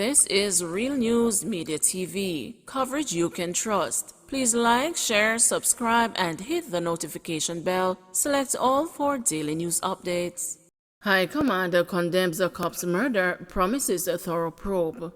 This is Real News Media TV, coverage you can trust. Please like, share, subscribe, and hit the notification bell. Select all for daily news updates. High Commander condemns the cop's murder, promises a thorough probe.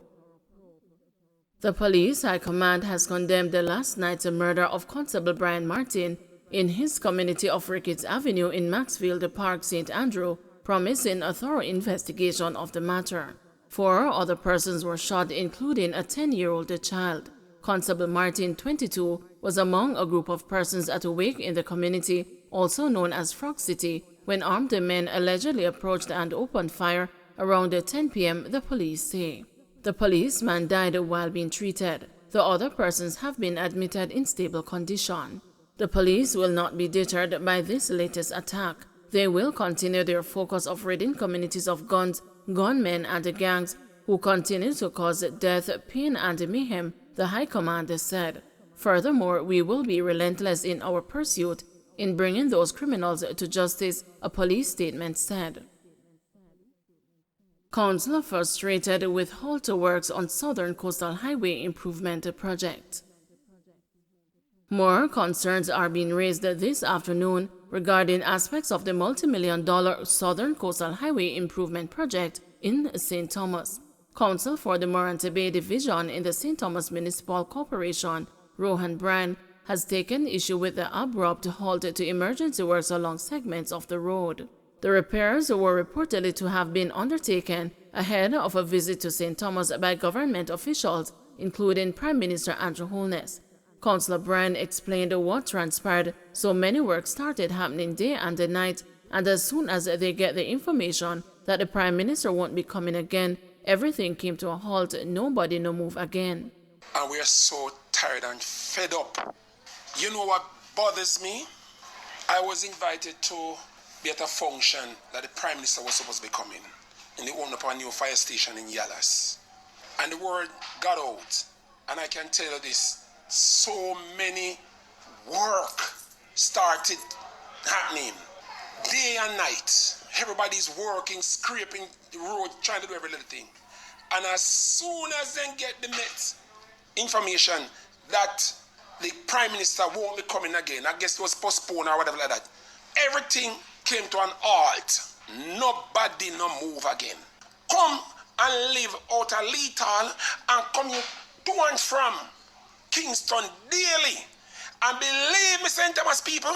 The police high command has condemned the last night's murder of Constable Brian Martin in his community of Ricketts Avenue in Maxfield Park, St. Andrew, promising a thorough investigation of the matter. 4 other persons were shot, including a 10-year-old child. Constable Martin, 22, was among a group of persons at a wake in the community, also known as Frog City, when armed men allegedly approached and opened fire around 10 p.m., the police say. The policeman died while being treated. The other persons have been admitted in stable condition. The police will not be deterred by this latest attack. They will continue their focus of ridding communities of guns, gunmen, and gangs who continue to cause death, pain, and mayhem, the High Commander said. Furthermore, we will be relentless in our pursuit in bringing those criminals to justice, a police statement said. Council frustrated with halt works on Southern Coastal Highway Improvement Project. More concerns are being raised this afternoon regarding aspects of the multi-million-dollar Southern Coastal Highway Improvement Project in St. Thomas. Counsel for the Morant Bay Division in the St. Thomas Municipal Corporation, Rohan Brand, has taken issue with the abrupt halt to emergency works along segments of the road. The repairs were reportedly to have been undertaken ahead of a visit to St. Thomas by government officials, including Prime Minister Andrew Holness. Councillor Brand explained what transpired, so many work started happening day and night, and as soon as they get the information that the Prime Minister won't be coming again, everything came to a halt, nobody no move again. And we are so tired and fed up. You know what bothers me? I was invited to be at a function that the Prime Minister was supposed to be coming, and they opened up a new fire station in Yallas. And the word got out, and I can tell you this, so many work started happening day and night. Everybody's working, scraping the road, trying to do every little thing. And as soon as they get the information that the Prime Minister won't be coming again, I guess it was postponed or whatever like that, everything came to an halt. Nobody no move again. Come and live out of Lethal and come here to and from Kingston daily. And believe me, St. Thomas people,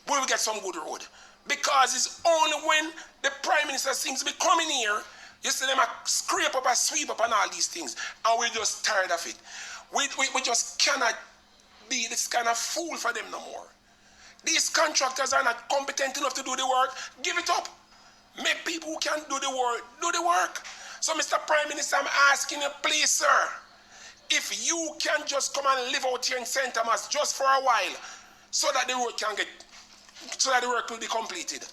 we will get some good road. Because it's only when the Prime Minister seems to be coming here, you see them scrape up and sweep up and all these things. And we're just tired of it. We just cannot be this kind of fool for them no more. These contractors are not competent enough to do the work. Give it up. Make people who can do the work. So, Mr. Prime Minister, I'm asking you, please, sir, if you can just come and live out here in St. Thomas just for a while, so that the work will be completed.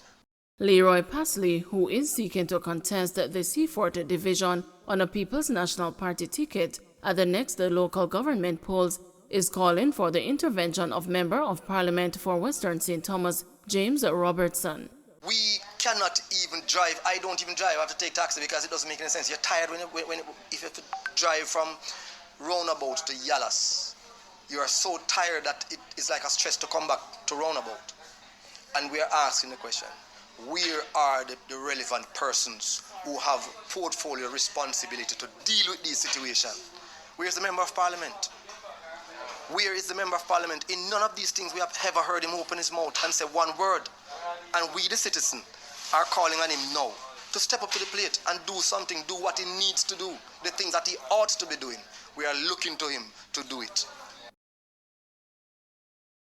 Leroy Pasley, who is seeking to contest the Seaford division on a People's National Party ticket at the next local government polls, is calling for the intervention of Member of Parliament for Western St. Thomas, James Robertson. We cannot even drive. I don't even drive. I have to take taxi because it doesn't make any sense. You're tired if you have to drive from Roundabout to Yallas. You are so tired that it is like a stress to come back to Roundabout. And we are asking the question, where are the relevant persons who have portfolio responsibility to deal with these situations? Where's the Member of Parliament? Where is the Member of Parliament? In none of these things we have ever heard him open his mouth and say one word. And we, the citizen, are calling on him now to step up to the plate and do something, do what he needs to do, the things that he ought to be doing. We are looking to him to do it.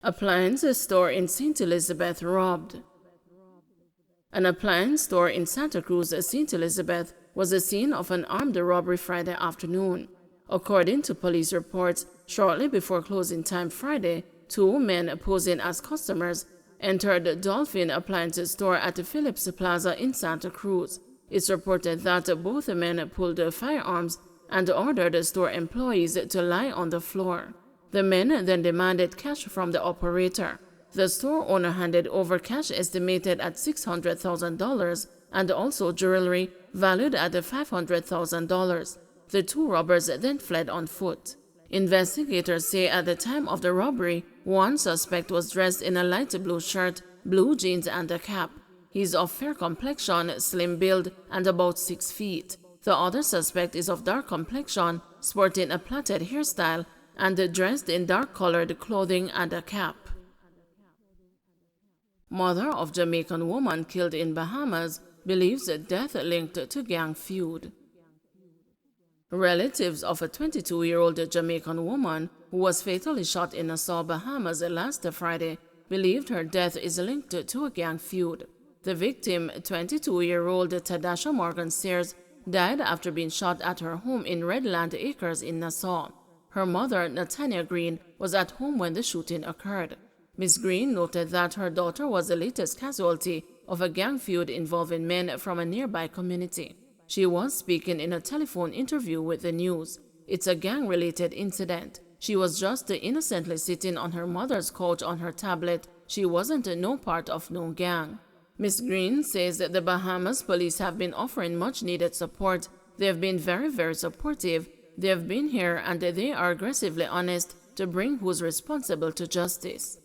Appliance store in St. Elizabeth robbed. An appliance store in Santa Cruz, St. Elizabeth, was the scene of an armed robbery Friday afternoon. According to police reports, shortly before closing time Friday, 2 men posing as customers entered Dolphin Appliances store at the Phillips Plaza in Santa Cruz. It's reported that both men pulled firearms and ordered store employees to lie on the floor. The men then demanded cash from the operator. The store owner handed over cash estimated at $600,000 and also jewelry valued at $500,000. The two robbers then fled on foot. Investigators say at the time of the robbery, one suspect was dressed in a light blue shirt, blue jeans and a cap. He's of fair complexion, slim build, and about 6 feet. The other suspect is of dark complexion, sporting a plaited hairstyle, and dressed in dark-colored clothing and a cap. Mother of Jamaican woman killed in Bahamas believes death linked to gang feud. Relatives of a 22-year-old Jamaican woman who was fatally shot in Nassau, Bahamas last Friday believed her death is linked to a gang feud. The victim, 22-year-old Tadasha Morgan Sears, died after being shot at her home in Redland Acres in Nassau. Her mother, Natania Green, was at home when the shooting occurred. Ms. Green noted that her daughter was the latest casualty of a gang feud involving men from a nearby community. She was speaking in a telephone interview with the news. It's a gang-related incident. She was just innocently sitting on her mother's couch on her tablet. She wasn't no part of no gang. Ms. Green says that the Bahamas police have been offering much-needed support. They have been very, very supportive. They have been here and they are aggressively honest to bring who's responsible to justice.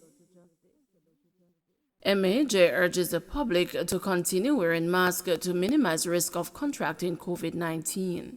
MAJ urges the public to continue wearing masks to minimize risk of contracting COVID-19.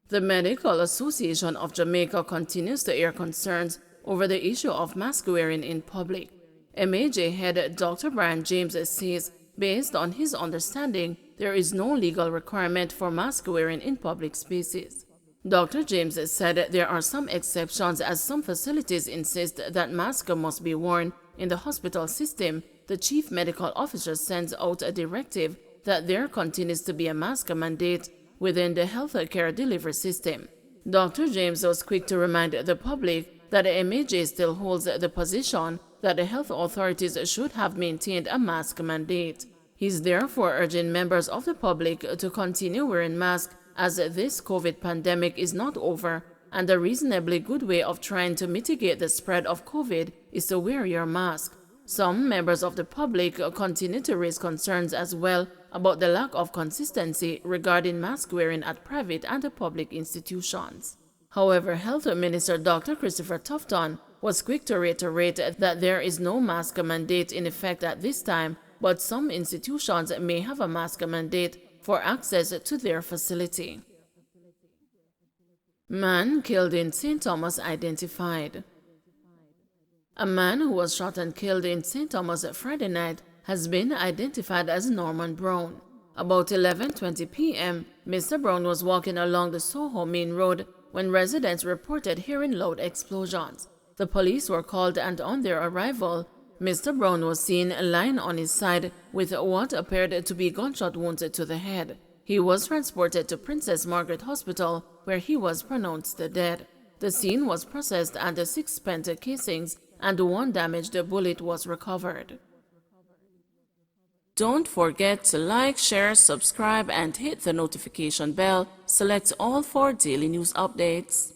The Medical Association of Jamaica continues to air concerns over the issue of mask wearing in public. MAJ head Dr. Brian James says, based on his understanding, there is no legal requirement for mask wearing in public spaces. Dr. James said there are some exceptions as some facilities insist that masks must be worn. In the hospital system, the chief medical officer sends out a directive that there continues to be a mask mandate within the healthcare delivery system. Dr. James was quick to remind the public that the MAJ still holds the position that the health authorities should have maintained a mask mandate. He's therefore urging members of the public to continue wearing masks as this COVID pandemic is not over, and a reasonably good way of trying to mitigate the spread of COVID is to wear your mask. Some members of the public continue to raise concerns as well about the lack of consistency regarding mask wearing at private and public institutions. However, Health Minister Dr. Christopher Tufton was quick to reiterate that there is no mask mandate in effect at this time, but some institutions may have a mask mandate for access to their facility. Man killed in St. Thomas identified. A man who was shot and killed in St. Thomas Friday night has been identified as Norman Brown. About 11:20 p.m., Mr. Brown was walking along the Soho Main Road when residents reported hearing loud explosions. The police were called, and on their arrival, Mr. Brown was seen lying on his side with what appeared to be gunshot wounds to the head. He was transported to Princess Margaret Hospital, where he was pronounced dead. The scene was processed and 6 spent casings and 1 damaged bullet was recovered. Don't forget to like, share, subscribe, and hit the notification bell. Select all for daily news updates.